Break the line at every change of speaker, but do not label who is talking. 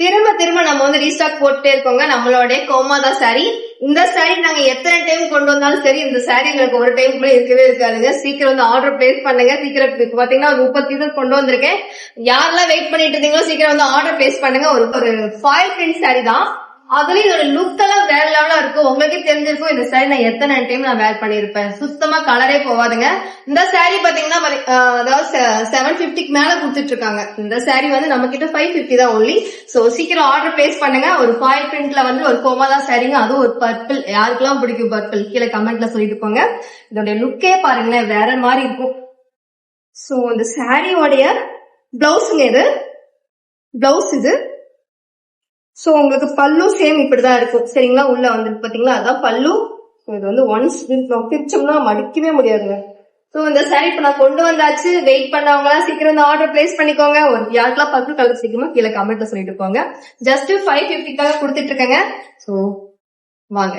திரும்ப நம்ம வந்து ரீஸ்டாக் போட்டுட்டே இருக்கோங்க நம்மளோட கோமாதா சாரி. இந்த சாரி நாங்க எத்தனை டைம் கொண்டு வந்தாலும் சரி இந்த சாரி எங்களுக்கு ஒரு டைம் கூட இருக்கவே இருக்காதுங்க. சீக்கிரம் வந்து ஆர்டர் பிளேஸ் பண்ணுங்க. சீக்கிரம் பாத்தீங்கன்னா ஒரு 30 கொண்டு வந்திருக்கேன். யாரெல்லாம் வெயிட் பண்ணிட்டு இருந்தீங்களோ சீக்கிரம் வந்து ஆர்டர் பிளேஸ் பண்ணுங்க. ஒரு ஃபாயில் பிரிண்ட் சாரி தான். அதுலயும் இதோட லுக் எல்லாம் வேற லெவலா இருக்கும். உங்களுக்கே தெரிஞ்சிருக்கும் இந்த சாரி நான் எத்தனை டைம் நான் வேர் பண்ணிருப்பேன். சுத்தமா கலரே போவாதுங்க. இந்த சாரி பாத்தீங்கன்னா அதாவது 750 மேல குடுத்துட்டு இருக்காங்க. இந்த சாரி வந்து நம்ம கிட்ட 550 தான் ஒன்லி. சோ சீக்கிரம் ஆர்டர் பிளேஸ் பண்ணுங்க. ஒரு ஃபாயில் பிரிண்ட்ல வந்து ஒரு கோமாதா சாரிங்க, அதுவும் ஒரு பர்பிள். யாருக்கெல்லாம் பிடிக்கும் பர்பிள் கீழே கமெண்ட்ல சொல்லிட்டு போங்க. இதோட லுக்கே பாருங்களேன் வேற மாதிரி இருக்கும். சோ இந்த சாரியோடைய பிளவுஸுங்க இது பிளவுஸ் இது. சோ உங்களுக்கு பல்லு சேம் இப்படிதான் இருக்கும் சரிங்களா. உள்ள வந்துட்டு பாத்தீங்களா அதான் பல்லு. இது வந்து ஒன்ஸ் பிரிச்சோம்னா மடிக்கவே முடியாதுங்க. சோ இந்த சாரி இப்ப நான் கொண்டு வந்தாச்சு. வெயிட் பண்ணவங்க சீக்கிரம் இந்த ஆர்டர் பிளேஸ் பண்ணிக்கோங்க. ஒரு யாருக்கெல்லாம் பர்பிள் கலர் சீக்கிரமா கீழே கமெண்ட்ல சொல்லிட்டு போங்க. ஜஸ்ட் 550 கொடுத்துட்டு இருக்கேங்க. சோ வாங்க.